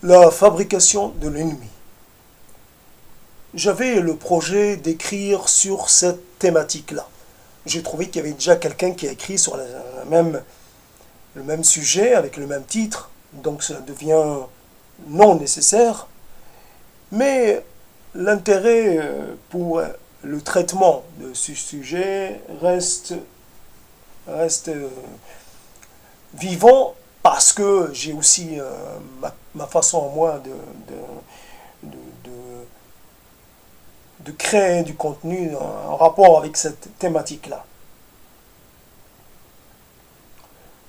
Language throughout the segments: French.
La fabrication de l'ennemi. J'avais le projet d'écrire sur cette thématique-là. J'ai trouvé qu'il y avait déjà quelqu'un qui a écrit sur le même sujet, avec le même titre, donc cela devient non nécessaire. Mais l'intérêt pour le traitement de ce sujet reste vivant parce que j'ai aussi ma façon à moi de, de, de créer du contenu en rapport avec cette thématique-là.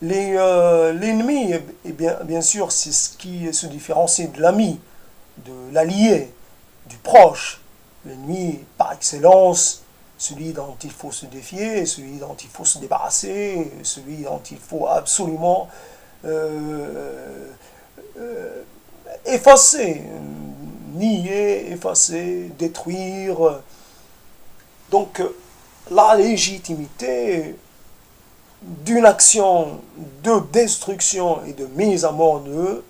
L'ennemi, bien sûr, c'est ce qui se différencie de l'ami, de l'allié, du proche. L'ennemi, par excellence, celui dont il faut se défier, celui dont il faut se débarrasser, celui dont il faut absolument euh, euh, effacer, nier, effacer, détruire. Donc, la légitimité d'une action de destruction et de mise à mort de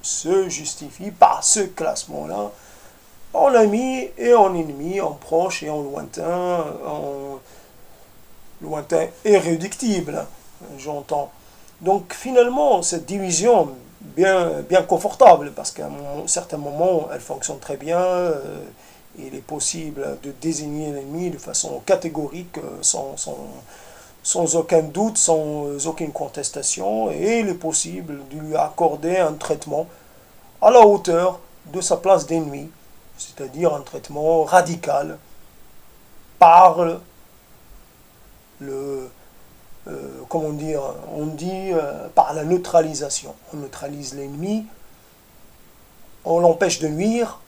se justifie par ce classement-là en ami et en ennemi, en proche et en lointain et réductible, j'entends. Donc finalement, cette division, bien confortable, parce qu'à un certain moment, elle fonctionne très bien, il est possible de désigner l'ennemi de façon catégorique, sans aucun doute, sans aucune contestation, et il est possible de lui accorder un traitement à la hauteur de sa place d'ennemi, c'est-à-dire un traitement radical par le, comment dire, on dit par la neutralisation. On neutralise l'ennemi, on l'empêche de nuire,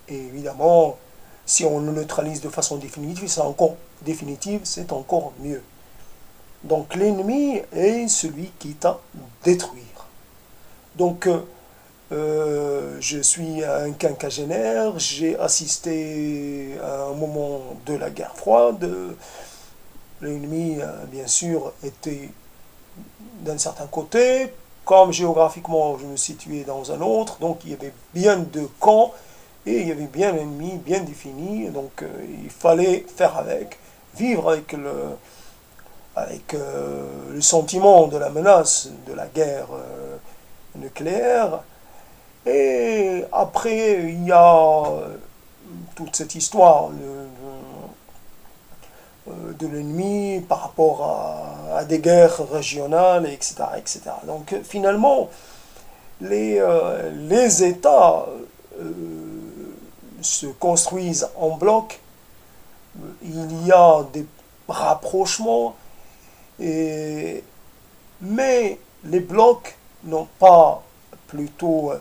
et évidemment, si on le neutralise de façon définitive, c'est encore mieux. Donc l'ennemi est celui qui t'a détruire. Donc je suis un quinquagénaire, j'ai assisté à un moment de la guerre froide. L'ennemi, bien sûr, était d'un certain côté, comme géographiquement je me situais dans un autre, donc il y avait bien deux camps et il y avait bien l'ennemi bien défini, donc il fallait faire avec, vivre avec le sentiment de la menace de la guerre nucléaire. Et après, il y a toute cette histoire de l'ennemi par rapport à des guerres régionales, etc. etc. Donc finalement, les États euh, se construisent en bloc, il y a des rapprochements, et, mais les blocs n'ont pas plutôt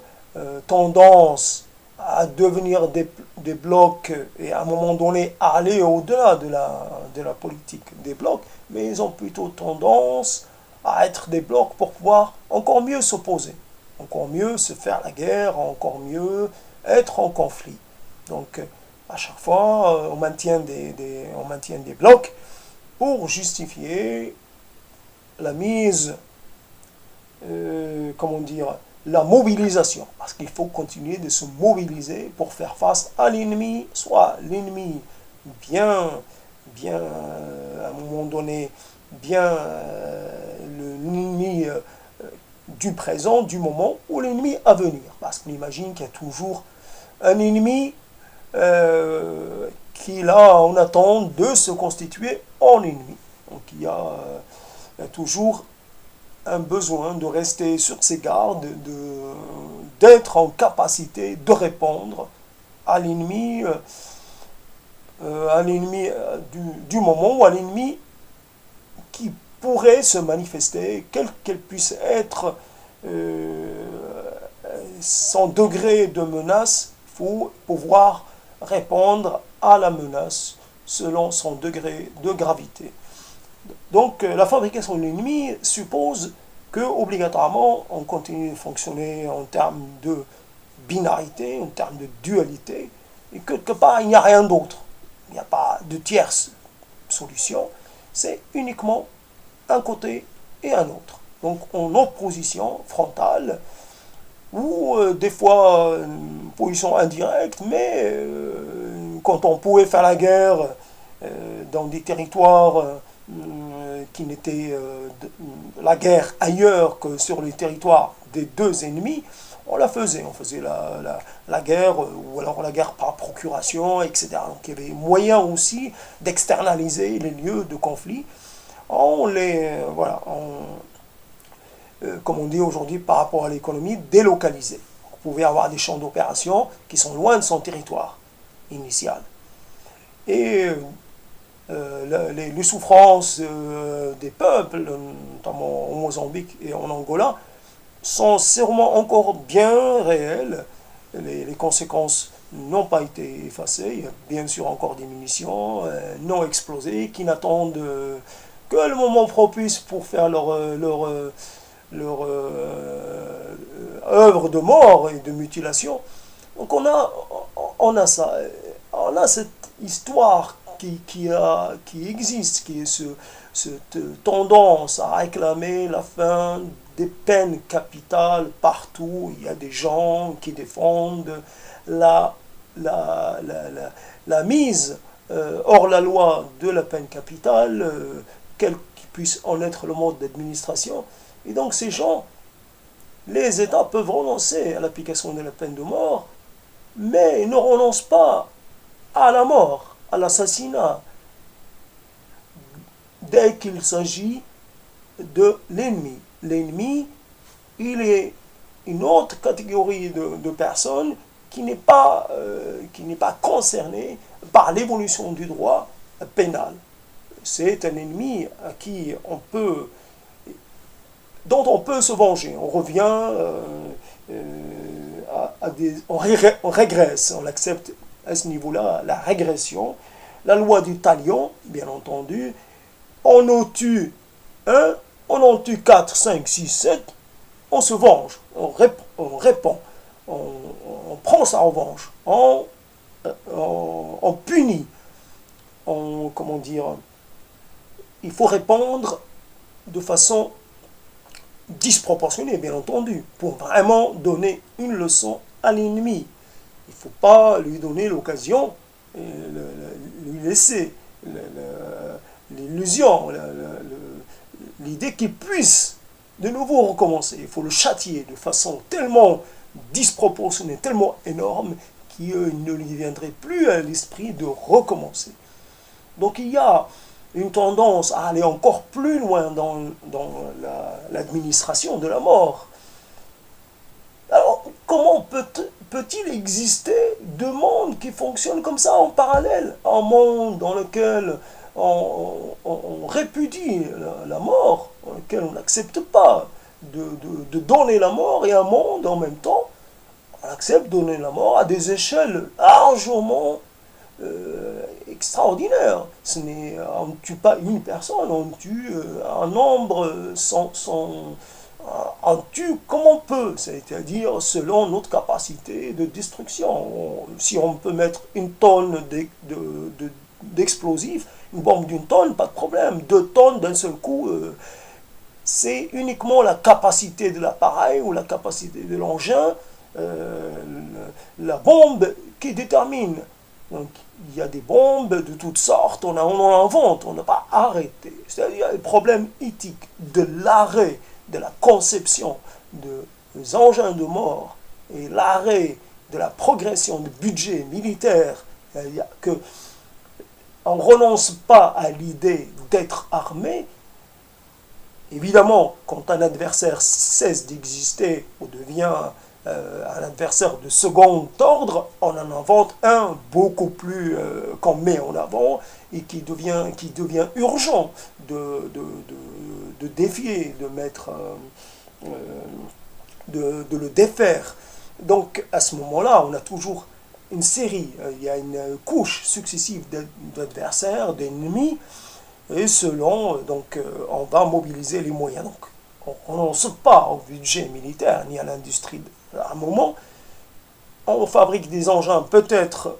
tendance à devenir des blocs et à un moment donné à aller au-delà de la politique des blocs, mais ils ont plutôt tendance à être des blocs pour pouvoir encore mieux s'opposer, encore mieux se faire la guerre, encore mieux être en conflit. Donc à chaque fois, on maintient des blocs pour justifier la mise, comment dire, la mobilisation, parce qu'il faut continuer de se mobiliser pour faire face à l'ennemi, soit l'ennemi à un moment donné, l'ennemi du présent, du moment, ou l'ennemi à venir, parce qu'on imagine qu'il y a toujours un ennemi qui, là, en attend de se constituer en ennemi. Donc il y a toujours un besoin de rester sur ses gardes, d'être en capacité de répondre à l'ennemi du moment, ou à l'ennemi qui pourrait se manifester, quel qu'elle puisse être son degré de menace. Il faut pouvoir répondre à la menace selon son degré de gravité. Donc la fabrication de l'ennemi suppose que obligatoirement on continue de fonctionner en termes de binarité, en termes de dualité, et que quelque part il n'y a rien d'autre. Il n'y a pas de tierce solution, c'est uniquement un côté et un autre. Donc en opposition frontale, ou des fois position indirecte, mais quand on pouvait faire la guerre dans des territoires qui n'étaient la guerre ailleurs que sur les territoires des deux ennemis, on la faisait. On faisait la guerre, ou alors la guerre par procuration, etc. Donc il y avait moyen aussi d'externaliser les lieux de conflit. On les, voilà, comme on dit aujourd'hui par rapport à l'économie, délocaliser. Vous pouvez avoir des champs d'opération qui sont loin de son territoire initial. Et les souffrances des peuples, notamment au Mozambique et en Angola, sont sûrement encore bien réelles. Les conséquences n'ont pas été effacées. Il y a bien sûr encore des munitions non explosées qui n'attendent que le moment propice pour faire leur œuvre de mort et de mutilation. Donc on a ça. On a cette histoire qui existe, qui est cette tendance à réclamer la fin des peines capitales partout. Il y a des gens qui défendent la, la mise hors la loi de la peine capitale, quel qui puisse en être le mode d'administration. Et donc ces gens, les États peuvent renoncer à l'application de la peine de mort, mais ils ne renoncent pas à la mort, à l'assassinat, dès qu'il s'agit de l'ennemi. L'ennemi, il est une autre catégorie de personnes qui n'est pas concernée par l'évolution du droit pénal. C'est un ennemi à qui dont on peut se venger. On revient on régresse, on accepte à ce niveau-là la régression. La loi du talion, bien entendu, on en tue un, on en tue 4, 5, 6, 7, on se venge, on répond, on prend sa revanche, on punit, comment dire, il faut répondre de façon disproportionnée, bien entendu, pour vraiment donner une leçon à l'ennemi. Il ne faut pas lui donner l'occasion, lui laisser l'illusion, l'idée qu'il puisse de nouveau recommencer. Il faut le châtier de façon tellement disproportionnée, tellement énorme, qu'il ne lui viendrait plus à l'esprit de recommencer. Donc il y a une tendance à aller encore plus loin dans l'administration de la mort. Alors, comment peut-il exister deux mondes qui fonctionnent comme ça en parallèle? Un monde dans lequel on répudie la mort, dans lequel on n'accepte pas de donner la mort, et un monde en même temps, on accepte de donner la mort à des échelles largement extraordinaires. On ne tue pas une personne, on tue un nombre on tue comme on peut, c'est-à-dire selon notre capacité de destruction. Si on peut mettre une tonne d'explosifs, une bombe d'une tonne, pas de problème. 2 tonnes d'un seul coup, c'est uniquement la capacité de l'appareil ou la capacité de l'engin, la bombe qui détermine. Donc, il y a des bombes de toutes sortes, on en invente, on n'a pas arrêté. C'est-à-dire le problème éthique de l'arrêt de la conception des engins de mort et l'arrêt de la progression du budget militaire, que on ne renonce pas à l'idée d'être armé. Évidemment, quand un adversaire cesse d'exister ou devient un adversaire de second ordre, on en invente un beaucoup plus qu'on met en avant et qui devient urgent de défier, de le défaire. Donc à ce moment-là, on a toujours une série, il y a une couche successive d'adversaires, d'ennemis, et selon, donc on va mobiliser les moyens. Donc on ne renonce pas au budget militaire ni à l'industrie. À un moment, on fabrique des engins, peut-être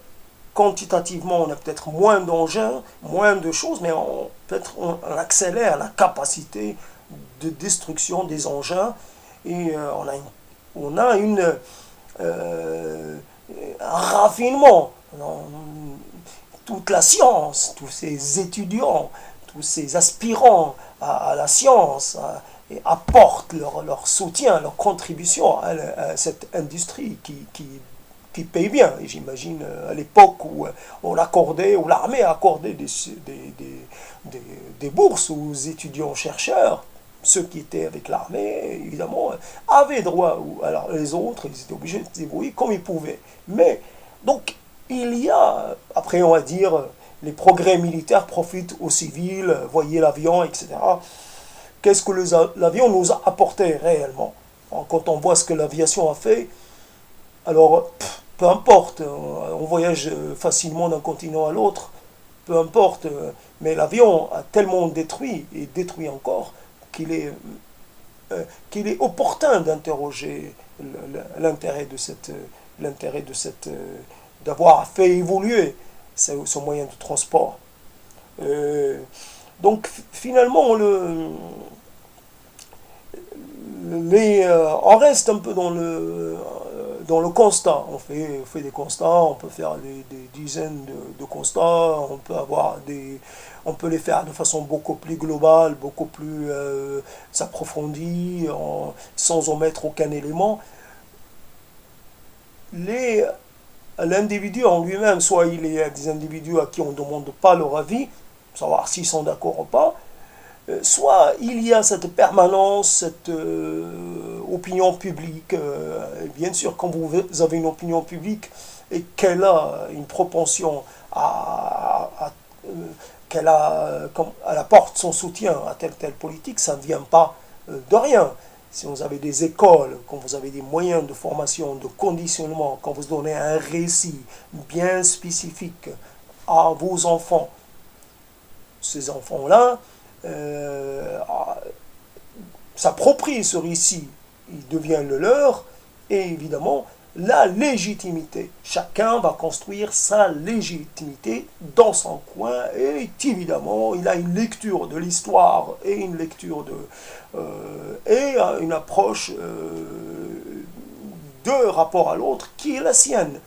quantitativement, on a peut-être moins d'engins, moins de choses, mais peut-être on accélère la capacité de destruction des engins, et on a on a un raffinement dans toute la science, tous ces étudiants, tous ces aspirants à la science et apportent leur soutien, leur contribution à cette industrie qui paye bien. Et j'imagine à l'époque où on accordait, où l'armée accordait des bourses aux étudiants-chercheurs, ceux qui étaient avec l'armée, évidemment, avaient droit. Alors les autres, ils étaient obligés de se débrouiller comme ils pouvaient. Mais, donc, il y a, après on va dire, les progrès militaires profitent aux civils, voyez l'avion, etc. Qu'est-ce que l'avion nous a apporté réellement? Quand on voit ce que l'aviation a fait, alors, peu importe, on voyage facilement d'un continent à l'autre, peu importe, mais l'avion a tellement détruit, et détruit encore, qu'il est, qu'il est opportun d'interroger l'intérêt de cette, d'avoir fait évoluer ce moyen de transport. Donc finalement, on reste un peu dans le constat. On fait des constats, on peut faire des dizaines de constats, on peut les faire de façon beaucoup plus globale, beaucoup plus approfondie, sans omettre aucun élément. L'individu en lui-même, soit il y a des individus à qui on ne demande pas leur avis, savoir s'ils sont d'accord ou pas, soit il y a cette permanence, cette opinion publique. Bien sûr, quand vous avez une opinion publique et qu'elle a une propension qu'elle apporte son soutien à telle politique, ça ne vient pas de rien. Si vous avez des écoles, quand vous avez des moyens de formation, de conditionnement, quand vous donnez un récit bien spécifique à vos enfants, ces enfants-là s'approprient ce récit, il devient le leur, et évidemment, la légitimité. Chacun va construire sa légitimité dans son coin, et évidemment, il a une lecture de l'histoire et une lecture et une approche de rapport à l'autre qui est la sienne.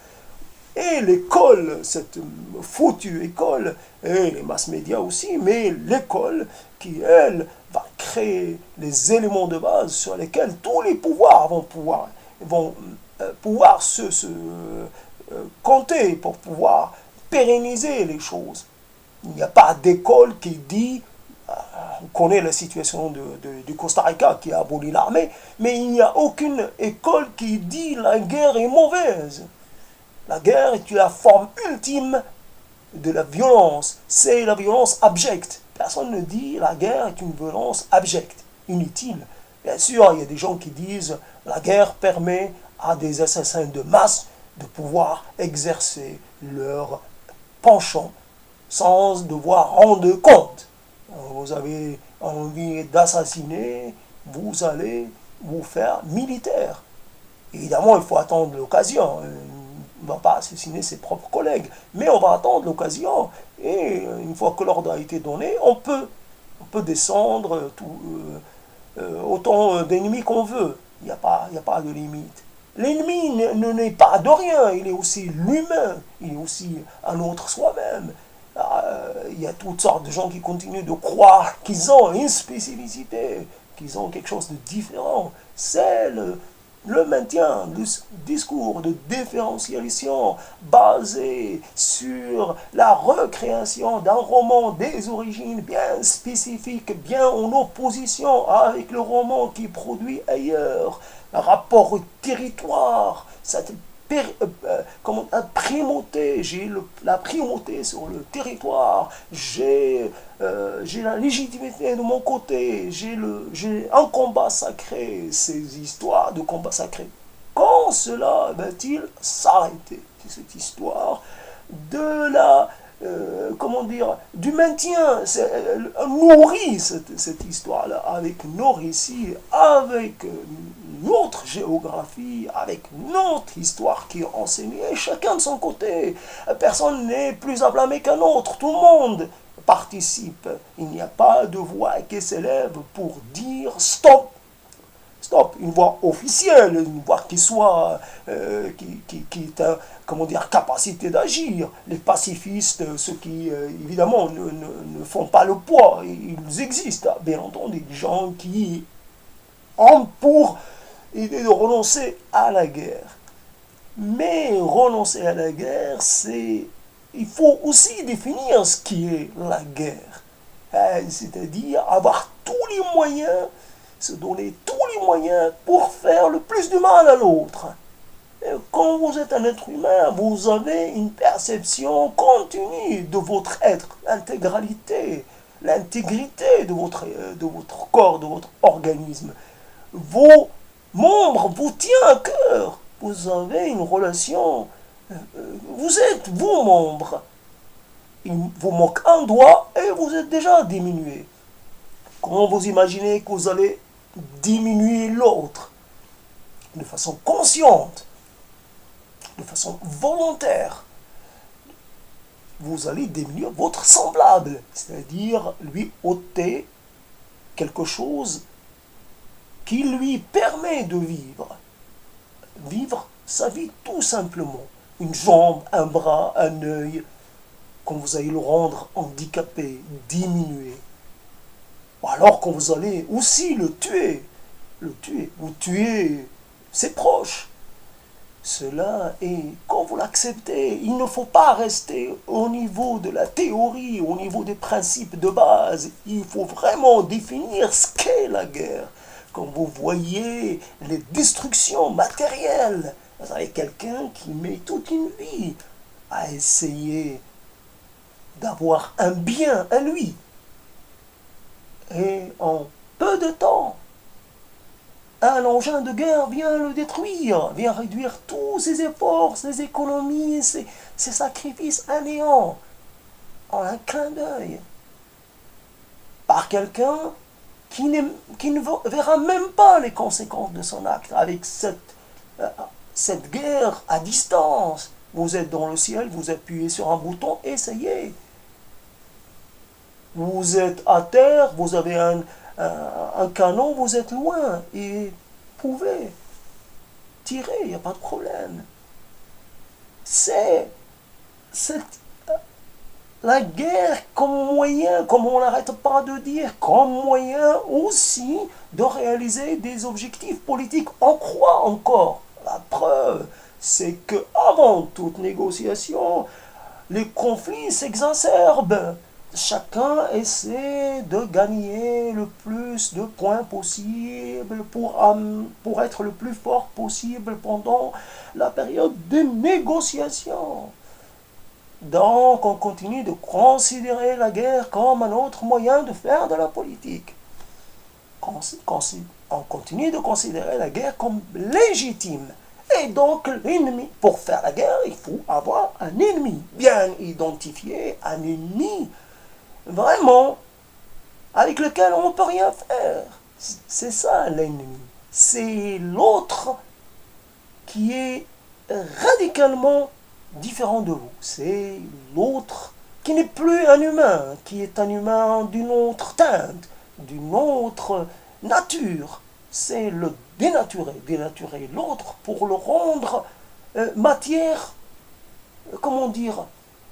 Et l'école, cette foutue école, et les mass-médias aussi, mais l'école qui, elle, va créer les éléments de base sur lesquels tous les pouvoirs vont pouvoir se compter pour pouvoir pérenniser les choses. Il n'y a pas d'école qui dit, on connaît la situation du Costa Rica qui a aboli l'armée, mais il n'y a aucune école qui dit la guerre est mauvaise. La guerre est la forme ultime de la violence. C'est la violence abjecte. Personne ne dit la guerre est une violence abjecte, inutile. Bien sûr, il y a des gens qui disent la guerre permet à des assassins de masse de pouvoir exercer leur penchant sans devoir rendre compte. Vous avez envie d'assassiner, vous allez vous faire militaire. Évidemment, il faut attendre l'occasion. On ne va pas assassiner ses propres collègues, mais on va attendre l'occasion, et une fois que l'ordre a été donné, on peut descendre autant d'ennemis qu'on veut. Il n'y a pas de limite. L'ennemi ne naît pas de rien, il est aussi l'humain, il est aussi un autre soi-même. Il y a toutes sortes de gens qui continuent de croire qu'ils ont une spécificité, qu'ils ont quelque chose de différent. C'est le maintien du discours de différenciation basé sur la recréation d'un roman des origines bien spécifiques, bien en opposition avec le roman qui est produit ailleurs. Un rapport au territoire, cette primauté, j'ai la primauté sur le territoire, j'ai la légitimité de mon côté, j'ai un combat sacré, ces histoires de combat sacré. Quand cela va-t-il s'arrêter? Cette histoire de la du maintien, nourrit cette histoire-là avec nos récits, avec notre géographie, avec notre histoire qui est enseignée, chacun de son côté. Personne n'est plus à blâmer qu'un autre, tout le monde participe. Il n'y a pas de voix qui s'élève pour dire stop. stop, une voix officielle, une voix qui soit, qui est un, comment dire, capacité d'agir. Les pacifistes, ceux qui, évidemment, ne font pas le poids, ils existent, bien entendu, des gens qui ont pour idée de renoncer à la guerre. Mais renoncer à la guerre, c'est... Il faut aussi définir ce qui est la guerre. C'est-à-dire avoir tous les moyens, se donner tous les moyens pour faire le plus du mal à l'autre. Quand vous êtes un être humain, vous avez une perception continue de votre être, l'intégrité de votre corps, de votre organisme. Vos membres vous tiennent à cœur. Vous avez une relation. Vous êtes vos membres. Il vous manque un doigt et vous êtes déjà diminué. Comment vous imaginez que vous allez diminuer l'autre de façon consciente, de façon volontaire? Vous allez diminuer votre semblable, c'est-à-dire lui ôter quelque chose qui lui permet de vivre. Vivre sa vie tout simplement. Une jambe, un bras, un œil, quand vous allez le rendre handicapé, diminué. Ou alors quand vous allez aussi le tuer, vous tuez ses proches. Cela est, quand vous l'acceptez, il ne faut pas rester au niveau de la théorie, au niveau des principes de base. Il faut vraiment définir ce qu'est la guerre. Quand vous voyez les destructions matérielles, vous avez quelqu'un qui met toute une vie à essayer d'avoir un bien à lui. Et en peu de temps, un engin de guerre vient le détruire, vient réduire tous ses efforts, ses économies, ses sacrifices à néant, en un clin d'œil, par quelqu'un qui ne verra même pas les conséquences de son acte, avec cette guerre à distance. Vous êtes dans le ciel, vous appuyez sur un bouton, essayez. Vous êtes à terre, vous avez un canon, vous êtes loin, et vous pouvez tirer, il n'y a pas de problème. C'est la guerre comme moyen, comme on n'arrête pas de dire, comme moyen aussi de réaliser des objectifs politiques. On croit encore. La preuve, c'est que avant toute négociation, les conflits s'exacerbent. Chacun essaie de gagner le plus de points possible pour être le plus fort possible pendant la période de négociation. Donc, on continue de considérer la guerre comme un autre moyen de faire de la politique. On continue de considérer la guerre comme légitime. Et donc, l'ennemi, pour faire la guerre, il faut avoir un ennemi bien identifié, un ennemi vraiment avec lequel on ne peut rien faire. C'est ça l'ennemi. C'est l'autre qui est radicalement différent de vous. C'est l'autre qui n'est plus un humain, qui est un humain d'une autre teinte, d'une autre nature. C'est le dénaturer l'autre pour le rendre matière, comment dire,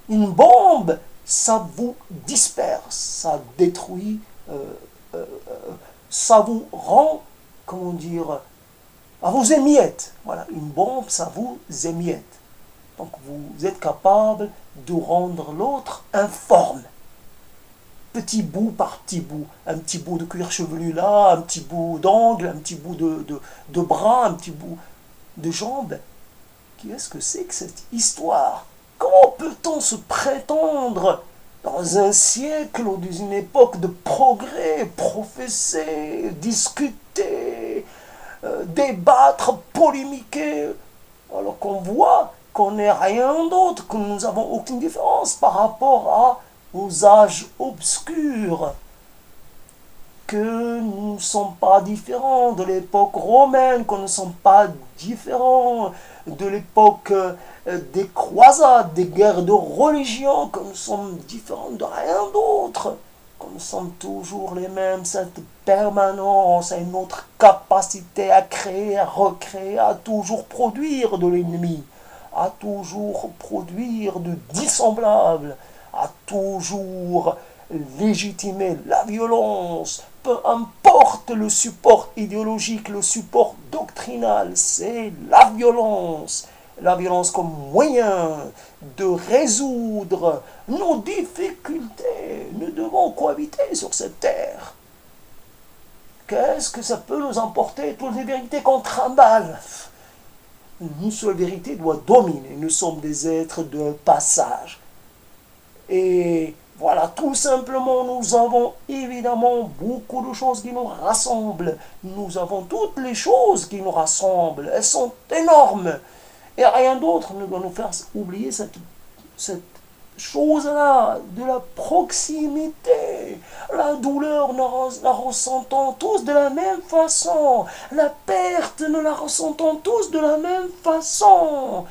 une bombe. Ça vous disperse, ça détruit, ça vous rend, comment dire, à vous émiettes. Voilà, une bombe, ça vous émiette. Donc vous êtes capable de rendre l'autre informe. Petit bout par petit bout. Un petit bout de cuir chevelu là, un petit bout d'angle, un petit bout de bras, un petit bout de jambe. Qu'est-ce que c'est que cette histoire? Comment peut-on se prétendre dans un siècle ou dans une époque de progrès, professer, discuter, débattre, polémiquer, alors qu'on voit qu'on n'est rien d'autre, que nous n'avons aucune différence par rapport aux âges obscurs, que nous ne sommes pas différents de l'époque romaine, que nous ne sommes pas différents de l'époque des croisades, des guerres de religion, que nous sommes différents de rien d'autre, nous sommes toujours les mêmes, cette permanence et notre capacité à créer, à recréer, à toujours produire de l'ennemi, à toujours produire de dissemblables, à toujours légitimer la violence, peu importe le support idéologique, le support doctrinal, c'est la violence. La violence comme moyen de résoudre nos difficultés. Nous devons cohabiter sur cette terre. Qu'est-ce que ça peut nous emporter, toutes les vérités qu'on trimballe? Une seule vérité doit dominer. Nous sommes des êtres de passage. Et voilà, tout simplement, nous avons évidemment beaucoup de choses qui nous rassemblent. Nous avons toutes les choses qui nous rassemblent. Elles sont énormes. Et rien d'autre ne doit nous faire oublier cette chose-là, de la proximité. La douleur, nous la ressentons tous de la même façon. La perte, nous la ressentons tous de la même façon.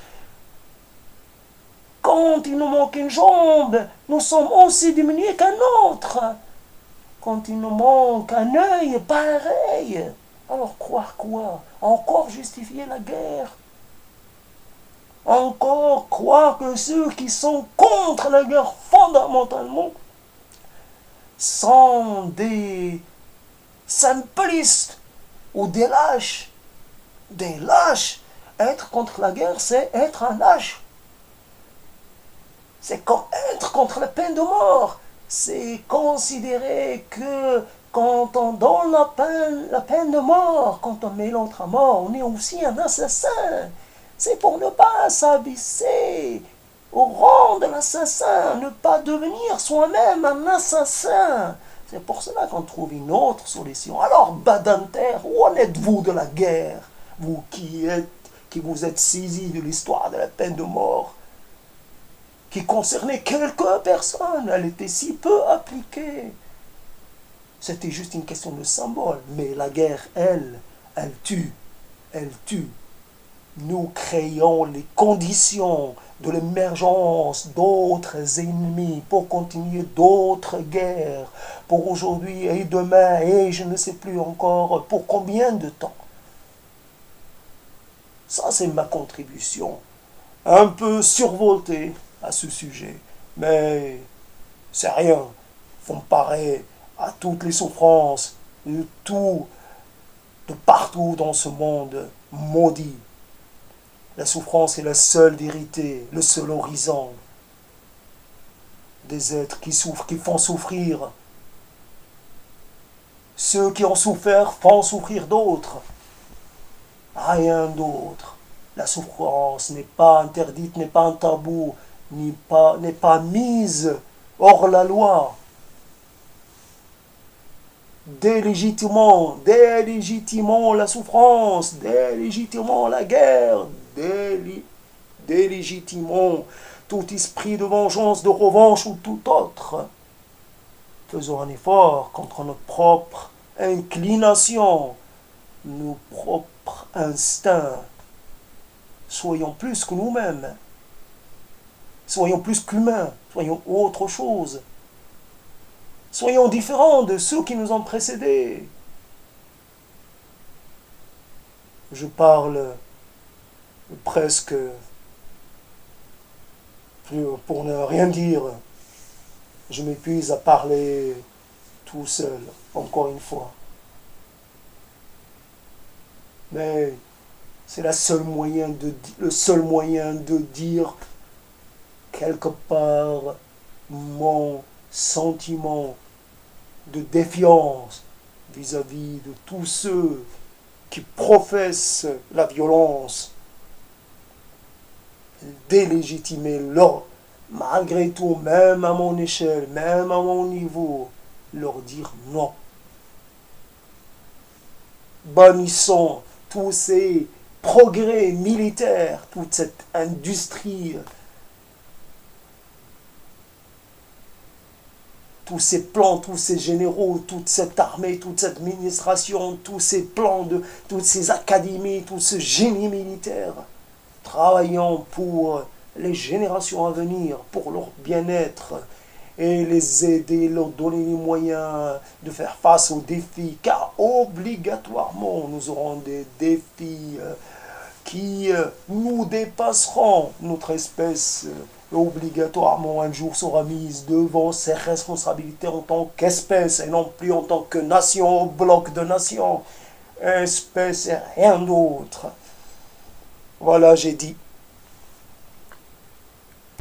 Quand il nous manque une jambe, nous sommes aussi diminués qu'un autre. Quand il nous manque un œil, pareil. Alors croire quoi? Encore justifier la guerre? Encore croire que ceux qui sont contre la guerre fondamentalement sont des simplistes ou des lâches. Des lâches. Être contre la guerre, c'est être un lâche. C'est comme être contre la peine de mort. C'est considérer que quand on donne la peine de mort, quand on met l'autre à mort, on est aussi un assassin. C'est pour ne pas s'abaisser au rang de l'assassin, ne pas devenir soi-même un assassin. C'est pour cela qu'on trouve une autre solution. Alors, Badinter, où en êtes-vous de la guerre? Vous qui vous êtes saisi de l'histoire de la peine de mort, qui concernait quelques personnes, elle était si peu appliquée. C'était juste une question de symbole. Mais la guerre, elle tue. Elle tue. Nous créons les conditions de l'émergence d'autres ennemis pour continuer d'autres guerres, pour aujourd'hui et demain et je ne sais plus encore pour combien de temps. Ça, c'est ma contribution, un peu survoltée à ce sujet, mais c'est rien comparé à toutes les souffrances de partout dans ce monde maudit. La souffrance est la seule vérité, le seul horizon. Des êtres qui souffrent, qui font souffrir. Ceux qui ont souffert font souffrir d'autres. Rien d'autre. La souffrance n'est pas interdite, n'est pas un tabou, n'est pas mise hors la loi. Délégitimons la souffrance, délégitimons la guerre, délégitimons tout esprit de vengeance, de revanche ou tout autre. Faisons un effort contre notre propre inclination, nos propres instincts. Soyons plus que nous-mêmes. Soyons plus qu'humains. Soyons autre chose. Soyons différents de ceux qui nous ont précédés. Je parle presque, pour ne rien dire, je m'épuise à parler tout seul, encore une fois. Mais c'est le seul moyen de dire quelque part mon sentiment de défiance vis-à-vis de tous ceux qui professent la violence, délégitimer leur, malgré tout, même à mon échelle, même à mon niveau, leur dire non. Bannissons tous ces progrès militaires, toute cette industrie, tous ces plans, tous ces généraux, toute cette armée, toute cette administration, tous ces plans, toutes ces académies, tout ce génie militaire. Travaillons pour les générations à venir, pour leur bien-être et les aider, leur donner les moyens de faire face aux défis, car obligatoirement nous aurons des défis qui nous dépasseront. Notre espèce obligatoirement un jour sera mise devant ses responsabilités en tant qu'espèce et non plus en tant que nation, bloc de nations. Espèce et rien d'autre. Voilà, j'ai dit.